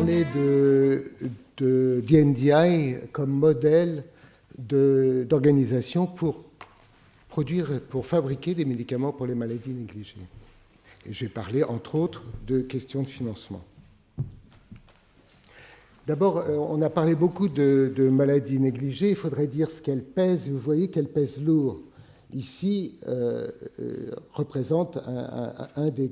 parler de DNDi comme modèle d'organisation pour fabriquer des médicaments pour les maladies négligées. Et je vais parler, entre autres, de questions de financement. D'abord, on a parlé beaucoup de maladies négligées. Il faudrait dire ce qu'elles pèsent. Vous voyez qu'elles pèsent lourd. Ici, représente un des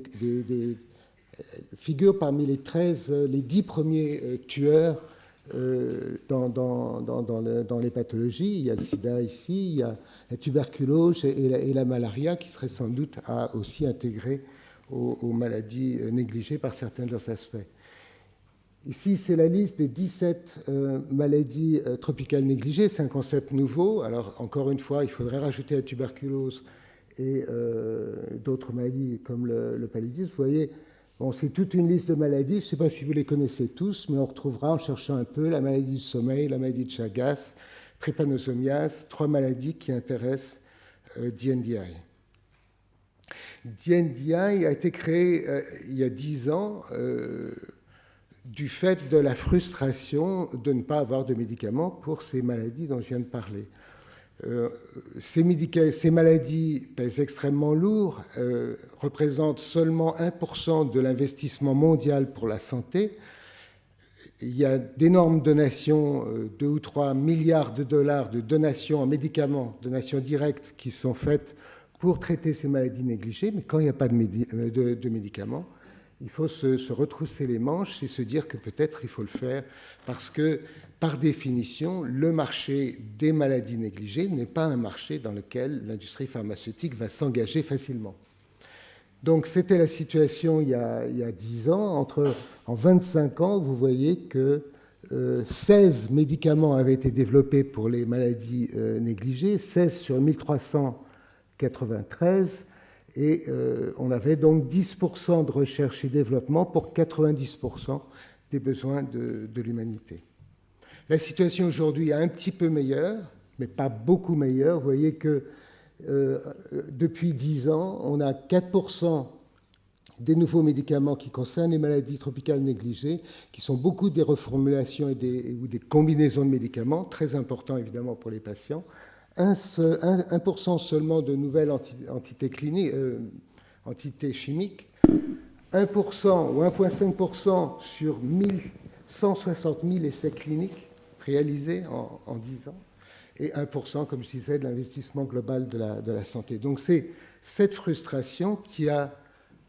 figure parmi les 10 premiers tueurs dans les pathologies. Il y a le sida ici, il y a la tuberculose et la malaria qui seraient sans doute à aussi intégrer aux maladies négligées par certains de leurs aspects. Ici, c'est la liste des 17 maladies tropicales négligées. C'est un concept nouveau. Alors, encore une fois, il faudrait rajouter la tuberculose et d'autres maladies comme le paludisme. Vous voyez, bon, c'est toute une liste de maladies. Je ne sais pas si vous les connaissez tous, mais on retrouvera, en cherchant un peu, la maladie du sommeil, la maladie de Chagas, trypanosomiase, 3 maladies qui intéressent DNDi. DNDi a été créé il y a 10 ans du fait de la frustration de ne pas avoir de médicaments pour ces maladies dont je viens de parler. Ces maladies pèsent extrêmement lourd, représentent seulement 1% de l'investissement mondial pour la santé. Il y a d'énormes donations, 2 ou 3 milliards de dollars de donations en médicaments, donations directes qui sont faites pour traiter ces maladies négligées. Mais quand il n'y a pas de médicaments, il faut se retrousser les manches et se dire que peut-être il faut le faire parce que, par définition, le marché des maladies négligées n'est pas un marché dans lequel l'industrie pharmaceutique va s'engager facilement. Donc, c'était la situation il y a 10 ans. En 25 ans, vous voyez que 16 médicaments avaient été développés pour les maladies négligées, 16 sur 1393. Et on avait donc 10% de recherche et développement pour 90% des besoins de l'humanité. La situation aujourd'hui est un petit peu meilleure, mais pas beaucoup meilleure. Vous voyez que depuis 10 ans, on a 4% des nouveaux médicaments qui concernent les maladies tropicales négligées, qui sont beaucoup des reformulations ou des combinaisons de médicaments, très importants évidemment pour les patients. 1% seulement de nouvelles entités chimiques, 1% ou 1,5% sur 160 000 essais cliniques réalisés en 10 ans, et 1%, comme je disais, de l'investissement global de la santé. Donc c'est cette frustration qui a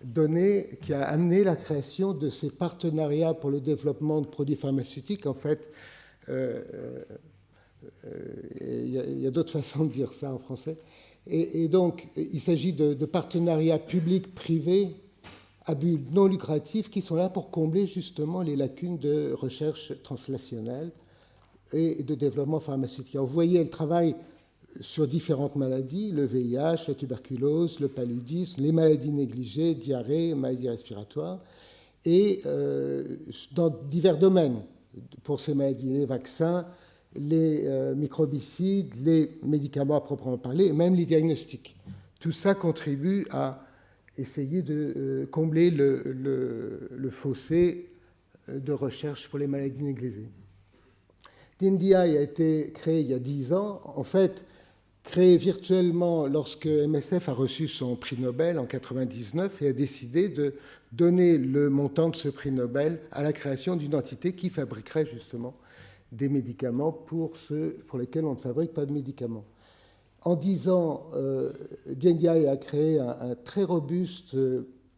amené la création de ces partenariats pour le développement de produits pharmaceutiques. En fait, il y a d'autres façons de dire ça en français. Et donc, il s'agit de partenariats publics-privés à but non lucratif qui sont là pour combler justement les lacunes de recherche translationnelle et de développement pharmaceutique. Alors, vous voyez, elle travaille sur différentes maladies, le VIH, la tuberculose, le paludisme, les maladies négligées, diarrhée, maladies respiratoires, et dans divers domaines pour ces maladies, les vaccins, les microbicides, les médicaments à proprement parler, et même les diagnostics. Tout ça contribue à essayer de combler le fossé de recherche pour les maladies négligées. DNDi a été créé il y a 10 ans, en fait, créé virtuellement lorsque MSF a reçu son prix Nobel en 1999 et a décidé de donner le montant de ce prix Nobel à la création d'une entité qui fabriquerait justement des médicaments pour ceux pour lesquels on ne fabrique pas de médicaments. En 10 ans, DNDi a créé un très robuste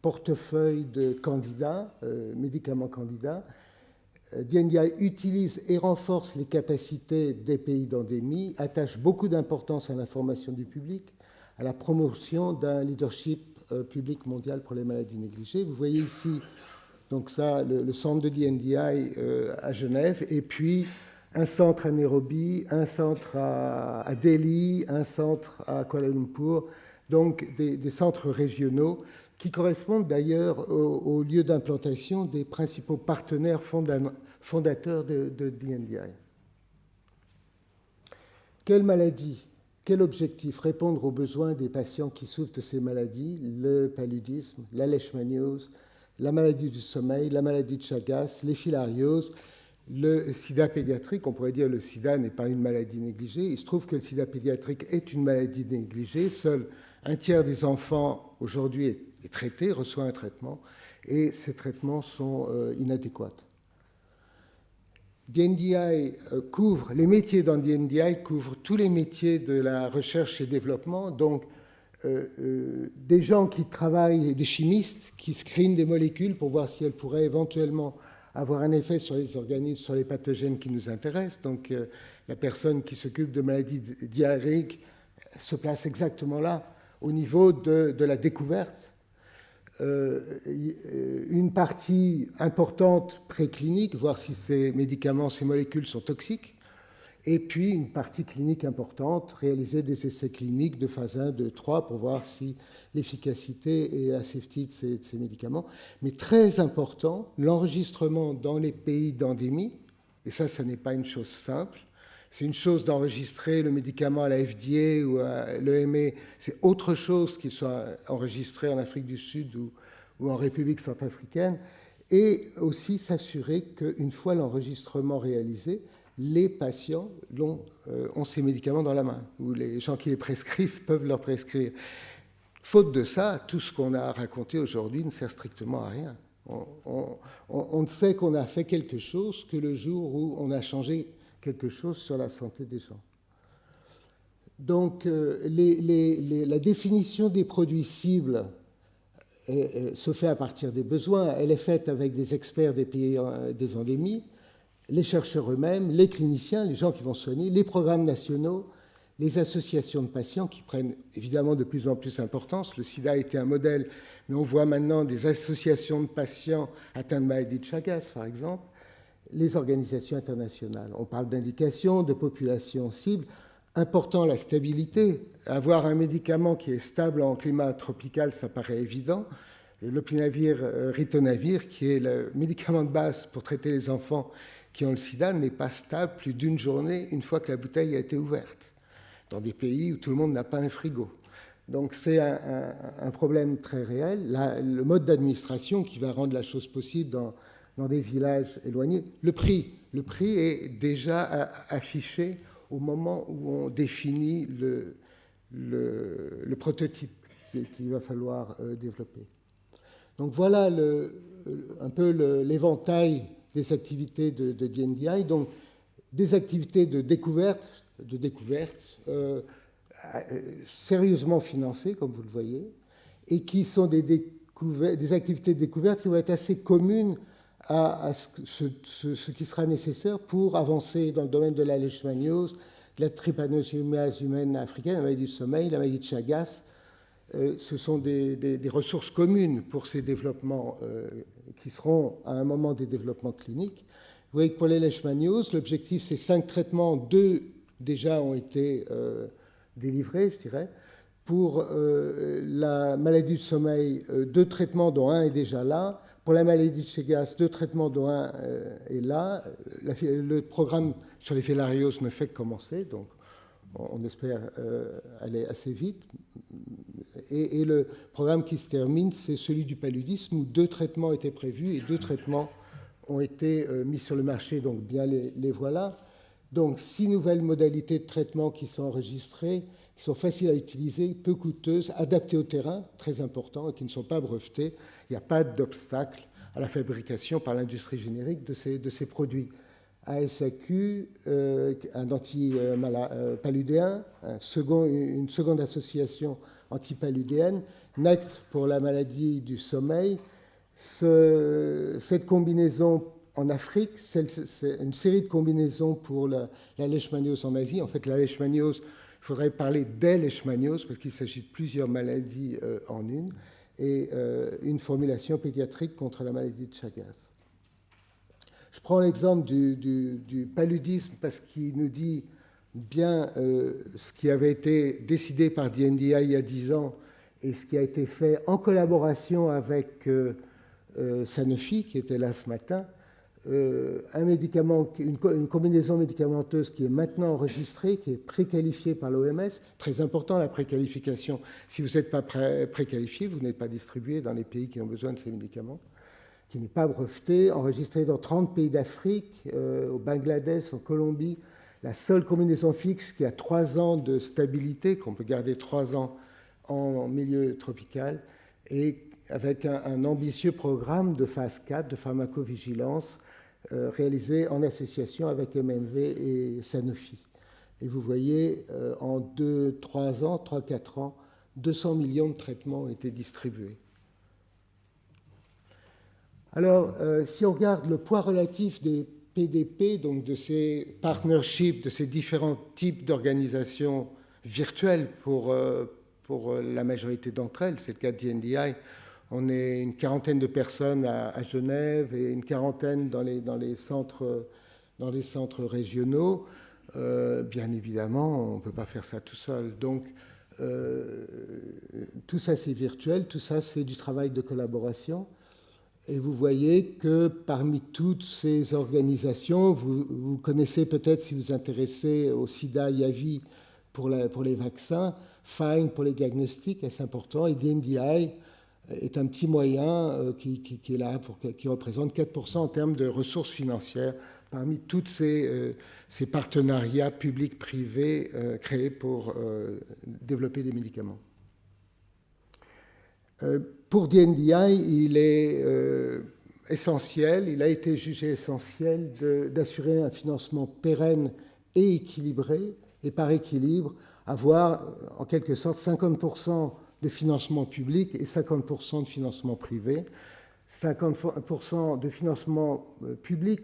portefeuille de candidats, médicaments candidats. DNDi utilise et renforce les capacités des pays d'endémie, attache beaucoup d'importance à l'information du public, à la promotion d'un leadership public mondial pour les maladies négligées. Vous voyez ici donc ça, le centre de DNDi à Genève, et puis un centre à Nairobi, un centre à Delhi, un centre à Kuala Lumpur, donc des centres régionaux qui correspondent d'ailleurs au lieu d'implantation des principaux partenaires fondateurs de DNDi. Quelle maladie, quel objectif? Répondre aux besoins des patients qui souffrent de ces maladies, le paludisme, la leishmaniose, la maladie du sommeil, la maladie de Chagas, les filarioses, le sida pédiatrique. On pourrait dire que le sida n'est pas une maladie négligée. Il se trouve que le sida pédiatrique est une maladie négligée. Seul un tiers des enfants aujourd'hui est traité, reçoit un traitement, et ces traitements sont inadéquats. DNDi couvre, les métiers dans DNDi couvrent tous les métiers de la recherche et développement, donc des gens qui travaillent, des chimistes qui screenent des molécules pour voir si elles pourraient éventuellement avoir un effet sur les organismes, sur les pathogènes qui nous intéressent. Donc la personne qui s'occupe de maladies diarrhéiques se place exactement là, au niveau de la découverte. Une partie importante préclinique, voir si ces médicaments, ces molécules sont toxiques, et puis une partie clinique importante, réaliser des essais cliniques de phase 1, 2, 3 pour voir si l'efficacité et la safety de ces médicaments. Mais très important, l'enregistrement dans les pays d'endémie, et ça n'est pas une chose simple. C'est une chose d'enregistrer le médicament à la FDA ou à l'EMA, c'est autre chose qu'il soit enregistré en Afrique du Sud ou en République centrafricaine, et aussi s'assurer qu'une fois l'enregistrement réalisé, les patients ont ces médicaments dans la main, ou les gens qui les prescrivent peuvent leur prescrire. Faute de ça, tout ce qu'on a raconté aujourd'hui ne sert strictement à rien. On ne sait qu'on a fait quelque chose que le jour où on a changé quelque chose sur la santé des gens. Donc, la définition des produits cibles se fait à partir des besoins. Elle est faite avec des experts des pays des endémies, les chercheurs eux-mêmes, les cliniciens, les gens qui vont soigner, les programmes nationaux, les associations de patients qui prennent évidemment de plus en plus d'importance. Le sida a été un modèle, mais on voit maintenant des associations de patients atteints de maladie de Chagas, par exemple, les organisations internationales. On parle d'indications, de population cible. Important, la stabilité. Avoir un médicament qui est stable en climat tropical, ça paraît évident. Le lopinavir, ritonavir, qui est le médicament de base pour traiter les enfants qui ont le sida, n'est pas stable plus d'une journée une fois que la bouteille a été ouverte, dans des pays où tout le monde n'a pas un frigo. Donc c'est un problème très réel. Le mode d'administration qui va rendre la chose possible dans des villages éloignés. Le prix est déjà affiché au moment où on définit le prototype qu'il va falloir développer. Donc voilà un peu l'éventail des activités de DNDi. Donc des activités de découverte sérieusement financées, comme vous le voyez, et qui sont des activités de découverte qui vont être assez communes à ce qui sera nécessaire pour avancer dans le domaine de la leishmaniose, de la trypanosomiase humaine africaine, la maladie du sommeil, la maladie de Chagas. Ce sont des ressources communes pour ces développements qui seront à un moment des développements cliniques. Vous voyez que pour les leishmanioses, l'objectif c'est 5 traitements, 2 déjà ont été délivrés, je dirais. Pour la maladie du sommeil, 2 traitements dont un est déjà là. Pour la maladie de Chagas, 2 traitements dont un est là. Le programme sur les filarioses ne fait que commencer, donc on espère aller assez vite. Et le programme qui se termine, c'est celui du paludisme, où 2 traitements étaient prévus et 2 traitements ont été mis sur le marché, donc bien les voilà. Donc 6 nouvelles modalités de traitement qui sont enregistrées, qui sont faciles à utiliser, peu coûteuses, adaptées au terrain, très important, et qui ne sont pas brevetées. Il n'y a pas d'obstacle à la fabrication par l'industrie générique de ces produits. ASAQ, un antipaludéen, une seconde association antipaludéenne, NACT pour la maladie du sommeil. Cette combinaison en Afrique, c'est une série de combinaisons pour la leishmaniose en Asie. En fait, la leishmaniose, il faudrait parler des leishmanioses parce qu'il s'agit de plusieurs maladies en une, et une formulation pédiatrique contre la maladie de Chagas. Je prends l'exemple du paludisme parce qu'il nous dit bien ce qui avait été décidé par DNDi il y a 10 ans et ce qui a été fait en collaboration avec Sanofi, qui était là ce matin. Un médicament, une combinaison médicamenteuse qui est maintenant enregistrée, qui est préqualifiée par l'OMS. Très important, la préqualification. Si vous n'êtes pas préqualifié, vous n'êtes pas distribué dans les pays qui ont besoin de ces médicaments. qui n'est pas breveté, enregistré dans 30 pays d'Afrique, au Bangladesh, en Colombie, la seule combinaison fixe qui a 3 ans de stabilité, qu'on peut garder 3 ans en milieu tropical, et avec un ambitieux programme de phase 4 de pharmacovigilance réalisé en association avec MMV et Sanofi. Et vous voyez, en 2-3 ans, 3-4 ans, 200 millions de traitements ont été distribués. Alors, si on regarde le poids relatif des PDP, donc de ces partnerships, de ces différents types d'organisations virtuelles pour la majorité d'entre elles, c'est le cas de DNDi, on est une quarantaine de personnes à Genève et une quarantaine dans les centres régionaux. Bien évidemment, on ne peut pas faire ça tout seul. Donc, tout ça, c'est virtuel, tout ça, c'est du travail de collaboration. Et vous voyez que parmi toutes ces organisations, vous connaissez peut-être, si vous vous intéressez au sida, Yavi pour les vaccins, FIND pour les diagnostics, c'est important, et DNDi est un petit moyen qui est là, qui représente 4% en termes de ressources financières parmi tous ces partenariats publics-privés créés pour développer des médicaments. Pour DNDi, il est essentiel, il a été jugé essentiel d'assurer un financement pérenne et équilibré, et par équilibre, avoir en quelque sorte 50% de financement public et 50% de financement privé. 50% de financement public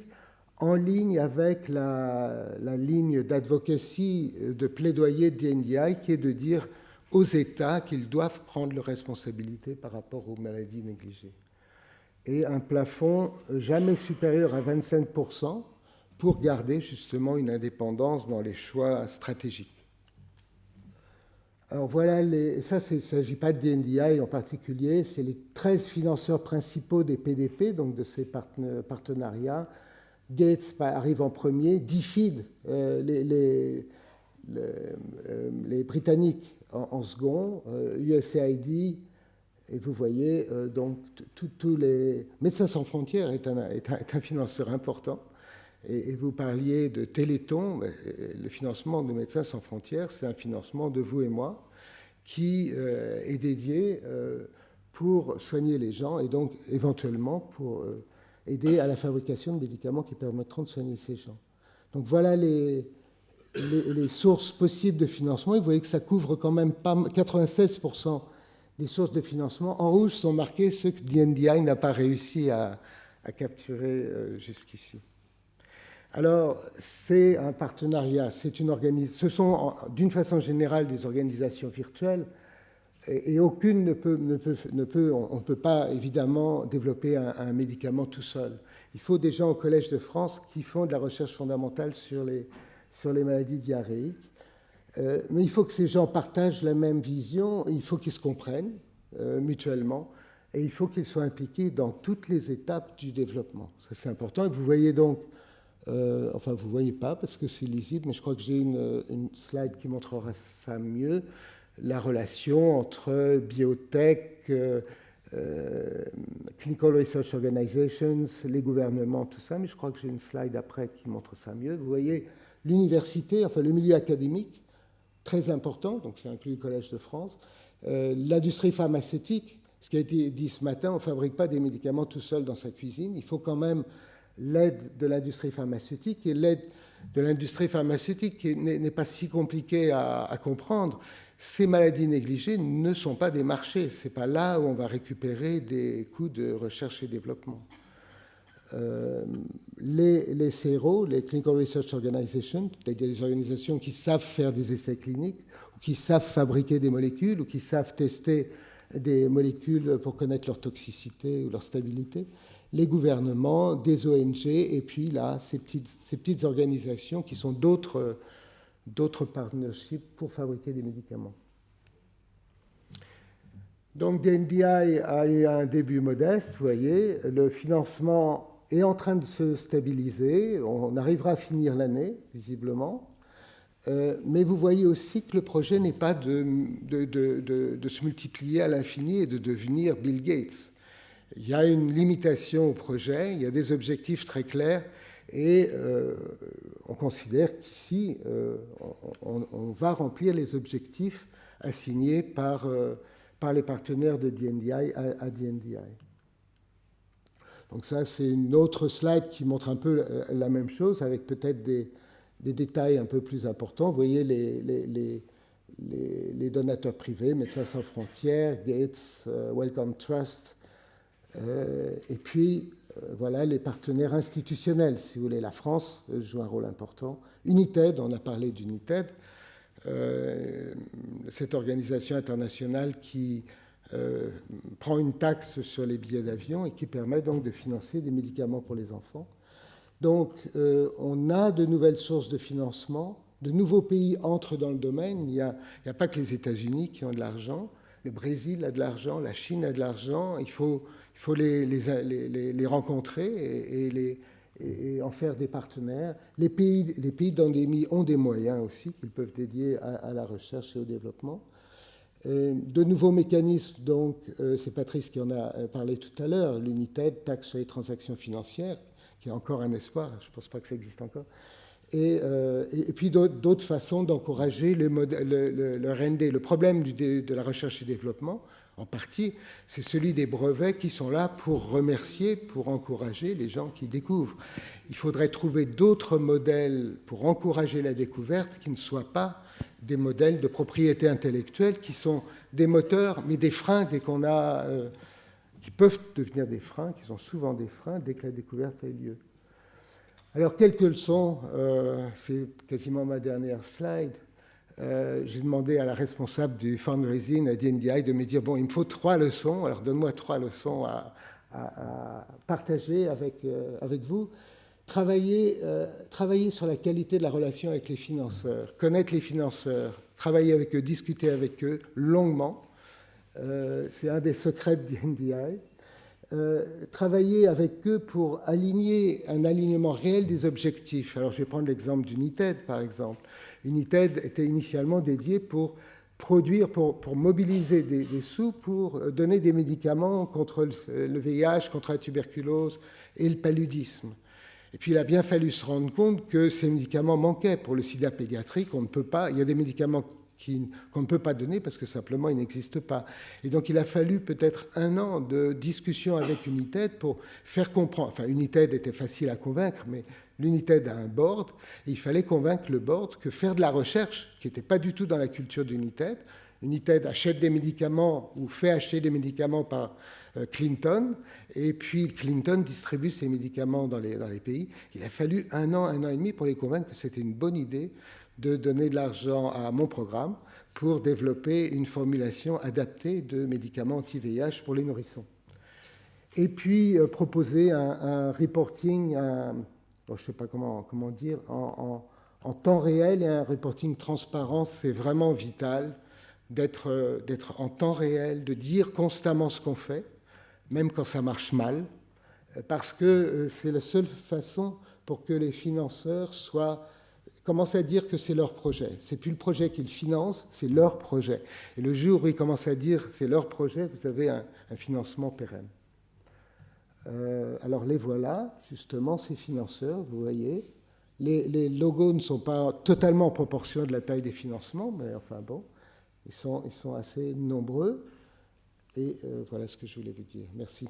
en ligne avec la ligne d'advocacy, de plaidoyer de DNDi, qui est de dire aux États qu'ils doivent prendre leurs responsabilités par rapport aux maladies négligées. Et un plafond jamais supérieur à 25% pour garder justement une indépendance dans les choix stratégiques. Alors voilà, ça, il ne s'agit pas de DNDi en particulier, c'est les 13 financeurs principaux des PDP, donc de ces partenariats. Gates arrive en premier, DFID, les Britanniques en second, USAID, et vous voyez donc tous les... Médecins sans frontières est un financeur important. Et vous parliez de Téléthon, le financement de Médecins sans frontières, c'est un financement de vous et moi qui est dédié pour soigner les gens et donc éventuellement pour aider à la fabrication de médicaments qui permettront de soigner ces gens. Donc voilà les sources possibles de financement. Et vous voyez que ça couvre quand même pas 96% des sources de financement. En rouge sont marqués ceux que DNDi n'a pas réussi à capturer jusqu'ici. Alors, c'est un partenariat, ce sont d'une façon générale des organisations virtuelles et aucune on ne peut pas évidemment développer un médicament tout seul. Il faut des gens au Collège de France qui font de la recherche fondamentale sur les maladies diarrhéiques. Mais il faut que ces gens partagent la même vision, il faut qu'ils se comprennent mutuellement et il faut qu'ils soient impliqués dans toutes les étapes du développement. Ça, c'est important. Et vous voyez donc... enfin, vous ne voyez pas parce que c'est lisible, mais je crois que j'ai une slide qui montrera ça mieux. La relation entre biotech, Clinical Research Organizations, les gouvernements, tout ça, mais je crois que j'ai une slide après qui montre ça mieux. Vous voyez l'université, enfin le milieu académique, très important, donc ça inclut le Collège de France, l'industrie pharmaceutique, ce qui a été dit ce matin, on ne fabrique pas des médicaments tout seul dans sa cuisine, il faut quand même l'aide de l'industrie pharmaceutique, et l'aide de l'industrie pharmaceutique n'est pas si compliquée à comprendre. Ces maladies négligées ne sont pas des marchés, ce n'est pas là où on va récupérer des coûts de recherche et développement. Les CRO, les Clinical Research Organizations, des organisations qui savent faire des essais cliniques, ou qui savent fabriquer des molécules, ou qui savent tester des molécules pour connaître leur toxicité ou leur stabilité, les gouvernements, des ONG, et puis là, ces petites organisations qui sont d'autres partnerships pour fabriquer des médicaments. Donc DNDi a eu un début modeste, vous voyez, le financement est en train de se stabiliser, on arrivera à finir l'année, visiblement, mais vous voyez aussi que le projet n'est pas de se multiplier à l'infini et de devenir Bill Gates. il y a une limitation au projet, il y a des objectifs très clairs, et on considère qu'ici, on va remplir les objectifs assignés par les partenaires de DNDi à DNDi. Donc ça, c'est une autre slide qui montre un peu la même chose, avec peut-être des détails un peu plus importants. Vous voyez les donateurs privés, Médecins sans frontières, Gates, Wellcome Trust, et puis voilà les partenaires institutionnels. Si vous voulez, la France joue un rôle important. United, on a parlé d'United, cette organisation internationale qui prend une taxe sur les billets d'avion et qui permet donc de financer des médicaments pour les enfants. Donc on a de nouvelles sources de financement, de nouveaux pays entrent dans le domaine. Il n'y a pas que les États-Unis qui ont de l'argent, le Brésil a de l'argent, la Chine a de l'argent, il faut les rencontrer et en faire des partenaires. Les pays d'endémie ont des moyens aussi qu'ils peuvent dédier à la recherche et au développement. De nouveaux mécanismes, donc, c'est Patrice qui en a parlé tout à l'heure, l'UNITED, taxe sur les transactions financières, qui est encore un espoir, je ne pense pas que ça existe encore, et puis d'autres façons d'encourager le R&D. Le problème de la recherche et développement, en partie, c'est celui des brevets qui sont là pour remercier, pour encourager les gens qui découvrent. Il faudrait trouver d'autres modèles pour encourager la découverte qui ne soient pas des modèles de propriété intellectuelle qui sont des moteurs, mais des freins dès qu'on a, qui peuvent devenir des freins, qui sont souvent des freins dès que la découverte a eu lieu. Alors, quelques leçons, c'est quasiment ma dernière slide. J'ai demandé à la responsable du fundraising à DNDi de me dire, bon, il me faut 3 leçons, alors donne-moi 3 leçons à partager avec vous. Travailler sur la qualité de la relation avec les financeurs, connaître les financeurs, travailler avec eux, discuter avec eux longuement. C'est un des secrets de DNDi. Travailler avec eux pour aligner un alignement réel des objectifs. Alors, je vais prendre l'exemple d'United, par exemple. United était initialement dédié pour produire, pour mobiliser des sous pour donner des médicaments contre le VIH, contre la tuberculose et le paludisme. Et puis, il a bien fallu se rendre compte que ces médicaments manquaient. Pour le sida pédiatrique, on ne peut pas, il y a des médicaments qu'on ne peut pas donner parce que simplement ils n'existent pas. Et donc il a fallu peut-être 1 an de discussion avec United pour faire comprendre, enfin United était facile à convaincre, mais l'United a un board, et il fallait convaincre le board que faire de la recherche, qui n'était pas du tout dans la culture d'United, United achète des médicaments ou fait acheter des médicaments par Clinton, et puis Clinton distribue ces médicaments dans les pays. Il a fallu 1 an et demi pour les convaincre que c'était une bonne idée de donner de l'argent à mon programme pour développer une formulation adaptée de médicaments anti-VIH pour les nourrissons. Et puis proposer un reporting, je ne sais pas comment dire, en temps réel et un reporting transparent, c'est vraiment vital d'être en temps réel, de dire constamment ce qu'on fait, même quand ça marche mal, parce que c'est la seule façon pour que les financeurs commencent à dire que c'est leur projet. C'est plus le projet qu'ils financent, c'est leur projet. Et le jour où ils commencent à dire c'est leur projet, vous avez un financement pérenne. Alors les voilà, justement, ces financeurs, vous voyez. Les logos ne sont pas totalement en proportion de la taille des financements, mais enfin bon, ils sont assez nombreux. Et voilà ce que je voulais vous dire. Merci.